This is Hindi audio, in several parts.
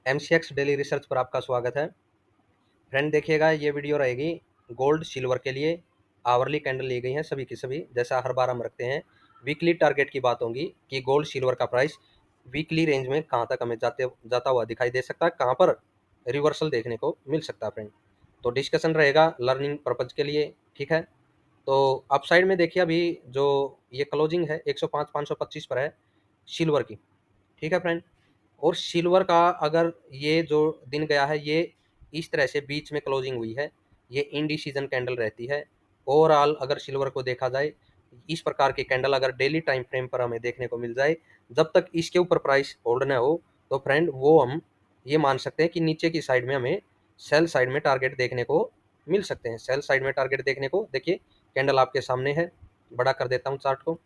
एमसीएक्स डेली रिसर्च पर आपका स्वागत है। फ्रेंड देखिएगा, ये वीडियो रहेगी गोल्ड सिल्वर के लिए। आवरली कैंडल ली गई हैं सभी की सभी, जैसा हर बार हम रखते हैं। वीकली टारगेट की बात होगी कि गोल्ड सिल्वर का प्राइस वीकली रेंज में कहाँ तक हमें जाता हुआ दिखाई दे सकता है, कहाँ पर रिवर्सल देखने को मिल सकता है फ्रेंड। तो डिस्कशन रहेगा लर्निंग पर्पज के लिए, ठीक है। तो अपसाइड में देखिए, अभी जो ये क्लोजिंग है 105 525 पर है सिल्वर की, ठीक है फ्रेंड। और सिल्वर का अगर ये जो दिन गया है, ये इस तरह से बीच में क्लोजिंग हुई है, ये इंडिसीजन कैंडल रहती है। ओवरऑल अगर सिल्वर को देखा जाए, इस प्रकार की कैंडल अगर डेली टाइम फ्रेम पर हमें देखने को मिल जाए, जब तक इसके ऊपर प्राइस होल्ड ना हो, तो फ्रेंड वो हम ये मान सकते हैं कि नीचे की साइड में हमें सेल साइड में टारगेट देखने को मिल सकते हैं। सेल साइड में टारगेट देखने को, देखिए कैंडल आपके सामने है, बड़ा कर देता हूँ चार्ट को।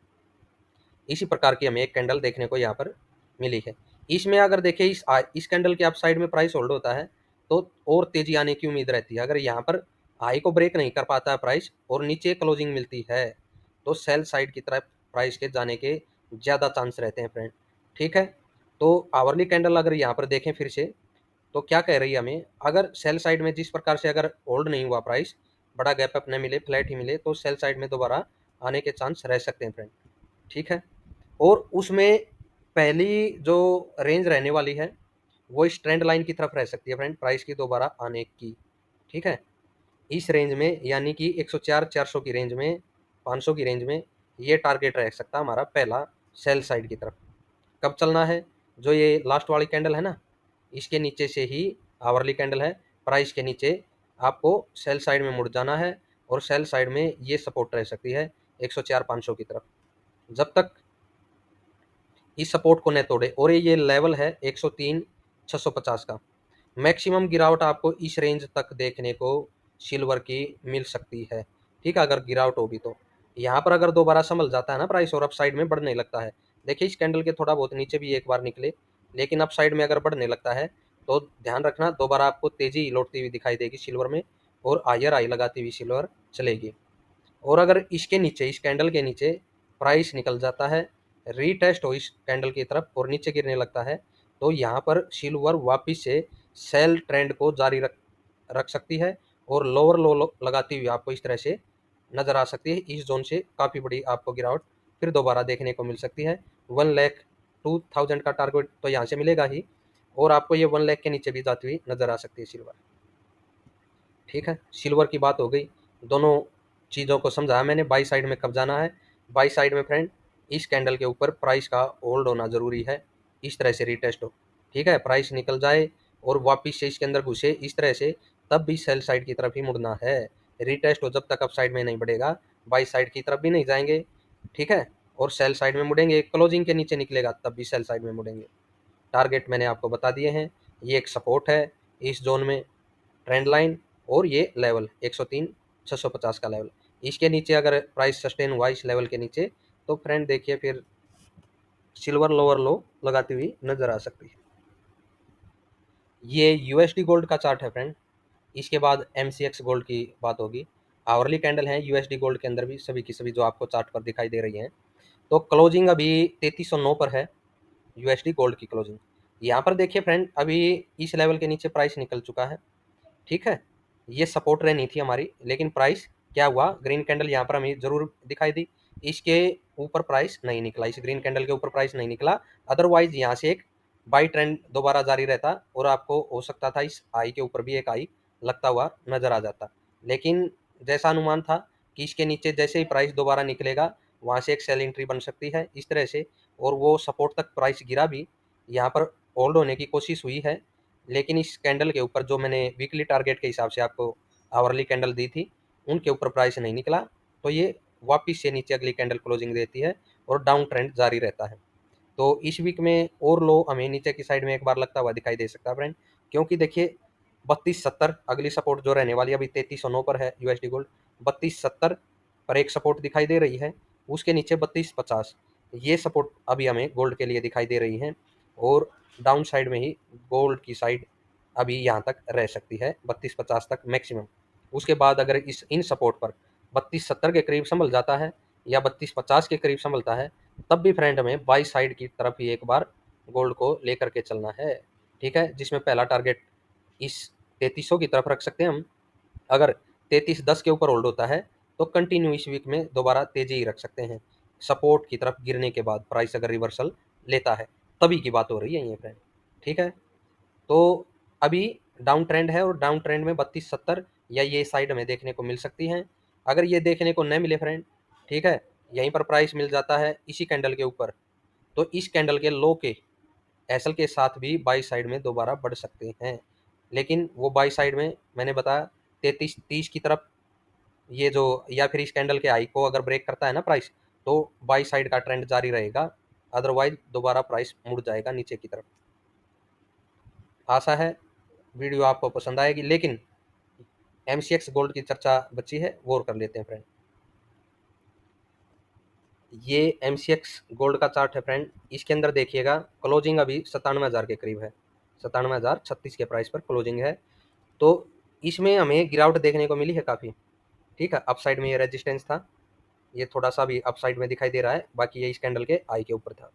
इसी प्रकार की हमें एक कैंडल देखने को यहाँ पर मिली है। इसमें अगर देखें इस कैंडल के अप साइड में प्राइस होल्ड होता है तो और तेजी आने की उम्मीद रहती है। अगर यहाँ पर हाई को ब्रेक नहीं कर पाता है प्राइस और नीचे क्लोजिंग मिलती है, तो सेल साइड की तरफ प्राइस के जाने के ज़्यादा चांस रहते हैं फ्रेंड, ठीक है। तो आवरली कैंडल अगर यहाँ पर देखें फिर से, तो क्या कह रही है हमें, अगर सेल साइड में जिस प्रकार से अगर होल्ड नहीं हुआ प्राइस, बड़ा गैप अप न मिले, फ्लैट ही मिले, तो सेल साइड में दोबारा आने के चांस रह सकते हैं फ्रेंड, ठीक है। और उसमें पहली जो रेंज रहने वाली है वो इस ट्रेंड लाइन की तरफ रह सकती है फ्रेंड, प्राइस की दोबारा आने की, ठीक है। इस रेंज में यानी कि 104 400 की रेंज में, 500 की रेंज में ये टारगेट रह सकता है हमारा पहला सेल साइड की तरफ। कब चलना है, जो ये लास्ट वाली कैंडल है ना, इसके नीचे से ही आवरली कैंडल है, प्राइस के नीचे आपको सेल साइड में मुड़ जाना है। और सेल साइड में ये सपोर्ट रह सकती है 104 500 की तरफ। जब तक इस सपोर्ट को न तोड़े, और ये लेवल है 103 650 का, मैक्सिमम गिरावट आपको इस रेंज तक देखने को सिल्वर की मिल सकती है, ठीक है। अगर गिरावट होगी तो यहाँ पर अगर दोबारा संभल जाता है ना प्राइस और अप साइड में बढ़ने लगता है, देखिए इस कैंडल के थोड़ा बहुत नीचे भी एक बार निकले, लेकिन अप साइड में अगर बढ़ने लगता है तो ध्यान रखना दोबारा आपको तेजी लौटती हुई दिखाई देगी सिल्वर में, और हायर हाई लगाती हुई सिल्वर चलेगी। और अगर इसके नीचे, इस कैंडल के नीचे प्राइस निकल जाता है, रीटेस्ट हो इस कैंडल की तरफ और नीचे गिरने लगता है, तो यहाँ पर सिल्वर वापिस से सेल ट्रेंड को जारी रख रख सकती है, और लोअर लो लगाती हुई आपको इस तरह से नजर आ सकती है। इस जोन से काफ़ी बड़ी आपको गिरावट फिर दोबारा देखने को मिल सकती है। 1,02,000 का टारगेट तो यहाँ से मिलेगा ही, और आपको ये 1 लाख के नीचे भी जाती हुई नजर आ सकती है सिल्वर, ठीक है। सिल्वर की बात हो गई, दोनों चीज़ों को समझाया मैंने। बाई साइड में कब जाना है, बाई साइड में फ्रेंड इस कैंडल के ऊपर प्राइस का होल्ड होना ज़रूरी है, इस तरह से रीटेस्ट हो, ठीक है। प्राइस निकल जाए और वापिस से इसके अंदर घुसे इस तरह से, तब भी सेल साइड की तरफ ही मुड़ना है। रीटेस्ट हो, जब तक अप साइड में नहीं बढ़ेगा बाई साइड की तरफ भी नहीं जाएंगे, ठीक है। और सेल साइड में मुड़ेंगे, क्लोजिंग के नीचे निकलेगा तब भी सेल साइड में मुड़ेंगे। टारगेट मैंने आपको बता दिए हैं, ये एक सपोर्ट है इस जोन में, ट्रेंड लाइन, और ये लेवल 103 650 का लेवल। इसके नीचे अगर प्राइस सस्टेन हुआ इस लेवल के नीचे, तो फ्रेंड देखिए फिर सिल्वर लोअर लो लगाती हुई नजर आ सकती है। ये यूएसडी गोल्ड का चार्ट है फ्रेंड। इसके बाद एमसीएक्स गोल्ड की बात होगी। आवरली कैंडल है यूएसडी गोल्ड के अंदर भी सभी की सभी जो आपको चार्ट पर दिखाई दे रही हैं। तो क्लोजिंग अभी 3309 पर है यूएसडी गोल्ड की क्लोजिंग। यहाँ पर देखिए फ्रेंड, अभी इस लेवल के नीचे प्राइस निकल चुका है, ठीक है। ये सपोर्ट रहनी थी हमारी, लेकिन प्राइस क्या हुआ, ग्रीन कैंडल यहाँ पर हमें जरूर दिखाई दी, इसके ऊपर प्राइस नहीं निकला, इस ग्रीन कैंडल के ऊपर प्राइस नहीं निकला। अदरवाइज यहाँ से एक बाई ट्रेंड दोबारा जारी रहता, और आपको हो सकता था इस आई के ऊपर भी एक आई लगता हुआ नजर आ जाता। लेकिन जैसा अनुमान था कि इसके नीचे जैसे ही प्राइस दोबारा निकलेगा, वहाँ से एक सेल एंट्री बन सकती है इस तरह से, और वो सपोर्ट तक प्राइस गिरा भी, यहाँ पर होल्ड होने की कोशिश हुई है। लेकिन इस कैंडल के ऊपर जो मैंने वीकली टारगेट के हिसाब से आपको आवरली कैंडल दी थी, उनके ऊपर प्राइस नहीं निकला, तो ये वापिस से नीचे अगली कैंडल क्लोजिंग देती है और डाउन ट्रेंड जारी रहता है। तो इस वीक में और लो हमें नीचे की साइड में एक बार लगता हुआ दिखाई दे सकता है फ्रेंड, क्योंकि देखिए 3270 अगली सपोर्ट जो रहने वाली है, अभी 3309 पर है यूएसडी गोल्ड, 3270 पर एक सपोर्ट दिखाई दे रही है, उसके नीचे 3250 ये सपोर्ट अभी हमें गोल्ड के लिए दिखाई दे रही है। और डाउन साइड में ही गोल्ड की साइड अभी यहाँ तक रह सकती है 3250 तक मैक्सिमम। उसके बाद अगर इन सपोर्ट पर 3270 के करीब संभल जाता है या 3250 के करीब संभलता है, तब भी फ्रेंड हमें बाई साइड की तरफ ही एक बार गोल्ड को लेकर के चलना है। ठीक है, जिसमें पहला टारगेट इस 3300 की तरफ रख सकते हैं हम। अगर 3310 के ऊपर होल्ड होता है तो कंटिन्यू इस वीक में दोबारा तेजी ही रख सकते हैं, सपोर्ट की तरफ गिरने के बाद प्राइस अगर रिवर्सल लेता है, तभी की बात हो रही है ये फ्रेंड। ठीक है, तो अभी डाउन ट्रेंड है और डाउन ट्रेंड में 3270 या ये साइड हमें देखने को मिल सकती हैं। अगर ये देखने को न मिले फ्रेंड, ठीक है, यहीं पर प्राइस मिल जाता है इसी कैंडल के ऊपर, तो इस कैंडल के लो के एसएल के साथ भी बाई साइड में दोबारा बढ़ सकते हैं। लेकिन वो बाई साइड में मैंने बताया 3330 की तरफ, ये जो या फिर इस कैंडल के हाई को अगर ब्रेक करता है ना प्राइस, तो बाई साइड का ट्रेंड जारी रहेगा, अदरवाइज दोबारा प्राइस मुड़ जाएगा नीचे की तरफ। आशा है वीडियो आपको पसंद आएगी, लेकिन एमसीएक्स गोल्ड की चर्चा बची है, वो और कर लेते हैं फ्रेंड। ये एमसीएक्स गोल्ड का चार्ट है फ्रेंड, इसके अंदर देखिएगा क्लोजिंग अभी 97,000 के करीब है, 97,036 के प्राइस पर क्लोजिंग है। तो इसमें हमें गिरावट देखने को मिली है काफ़ी। ठीक है, अपसाइड में ये रेजिस्टेंस था, ये थोड़ा सा भी अपसाइड में दिखाई दे रहा है, बाकी ये इस कैंडल के आई के ऊपर था।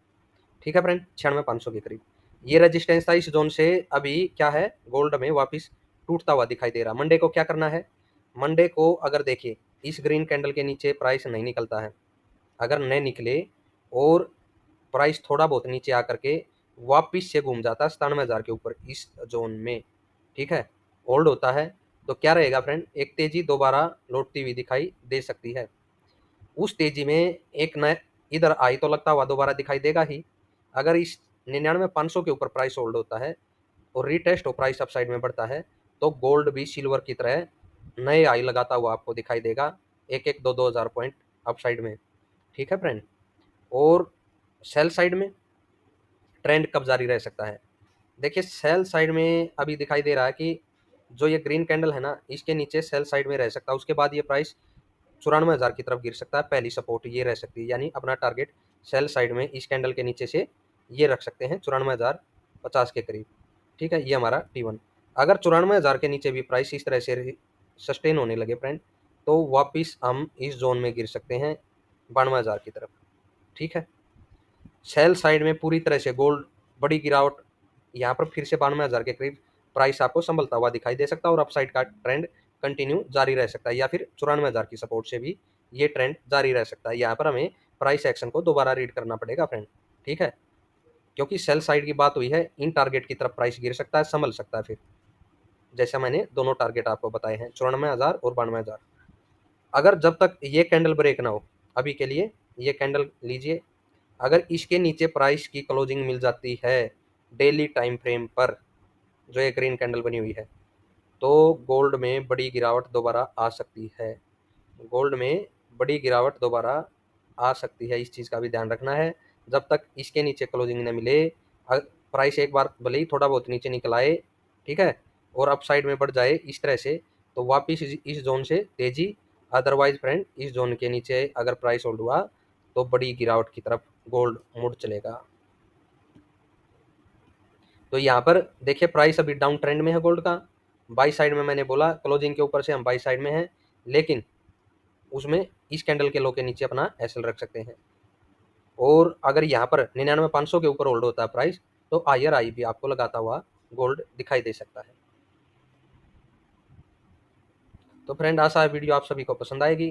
ठीक है फ्रेंड, 96,500 के करीब ये रेजिस्टेंस था। इस जोन से अभी क्या है, गोल्ड में वापस टूटता हुआ दिखाई दे रहा। मंडे को क्या करना है, मंडे को अगर देखिए इस ग्रीन कैंडल के नीचे प्राइस नहीं निकलता है, अगर नहीं निकले और प्राइस थोड़ा बहुत नीचे आकर के वापिस से घूम जाता है 97,000 के ऊपर इस जोन में, ठीक है, होल्ड होता है, तो क्या रहेगा फ्रेंड, एक तेजी दोबारा लौटती हुई दिखाई दे सकती है। उस तेजी में एक नया इधर आई तो लगता हुआ दोबारा दिखाई देगा ही। अगर इस 99,500 के ऊपर प्राइस होल्ड होता है और रीटेस्ट हो प्राइस अपसाइड में बढ़ता है, तो गोल्ड भी सिल्वर की तरह नए हाई लगाता हुआ आपको दिखाई देगा, एक एक दो 2,000 पॉइंट अपसाइड में। ठीक है फ्रेंड, और सेल साइड में ट्रेंड कब जारी रह सकता है, देखिए सेल साइड में अभी दिखाई दे रहा है कि जो ये ग्रीन कैंडल है ना, इसके नीचे सेल साइड में रह सकता है, उसके बाद ये प्राइस 94,000 की तरफ गिर सकता है। पहली सपोर्ट ये रह सकती है, यानी अपना टारगेट सेल साइड में इस कैंडल के नीचे से ये रख सकते हैं 94,050 के करीब। ठीक है, ये हमारा T1। अगर 94,000 के नीचे भी प्राइस इस तरह से सस्टेन होने लगे फ्रेंड, तो वापिस हम इस जोन में गिर सकते हैं 92,000 की तरफ। ठीक है, सेल साइड में पूरी तरह से गोल्ड बड़ी गिरावट, यहाँ पर फिर से 92,000 के करीब प्राइस आपको संभलता हुआ दिखाई दे सकता है और अपसाइड का ट्रेंड कंटिन्यू जारी रह सकता है, या फिर 94,000 की सपोर्ट से भी ये ट्रेंड जारी रह सकता है। यहाँ पर हमें प्राइस एक्शन को दोबारा रीड करना पड़ेगा फ्रेंड। ठीक है, क्योंकि सेल साइड की बात हुई है, इन टारगेट की तरफ प्राइस गिर सकता है, संभल सकता है फिर, जैसा मैंने दोनों टारगेट आपको बताए हैं 94,000 और 92,000। अगर जब तक ये कैंडल ब्रेक ना हो, अभी के लिए ये कैंडल लीजिए, अगर इसके नीचे प्राइस की क्लोजिंग मिल जाती है डेली टाइम फ्रेम पर, जो एक ग्रीन कैंडल बनी हुई है, तो गोल्ड में बड़ी गिरावट दोबारा आ सकती है, गोल्ड में बड़ी गिरावट दोबारा आ सकती है। इस चीज़ का भी ध्यान रखना है, जब तक इसके नीचे क्लोजिंग न मिले, प्राइस एक बार भले ही थोड़ा बहुत नीचे निकल आए, ठीक है, और अपसाइड में बढ़ जाए इस तरह से, तो वापिस इस जोन से तेजी, अदरवाइज फ्रेंड इस जोन के नीचे अगर प्राइस होल्ड हुआ तो बड़ी गिरावट की तरफ गोल्ड मुड़ चलेगा। तो यहाँ पर देखिए प्राइस अभी डाउन ट्रेंड में है गोल्ड का, बाई साइड में मैंने बोला क्लोजिंग के ऊपर से हम बाई साइड में हैं, लेकिन उसमें इस कैंडल के लो के नीचे अपना एसएल रख सकते हैं। और अगर यहाँ पर 99,500 के ऊपर होल्ड होता है प्राइस, तो हायर आई भी आपको लगाता हुआ गोल्ड दिखाई दे सकता है। तो फ्रेंड आशा है वीडियो आप सभी को पसंद आएगी।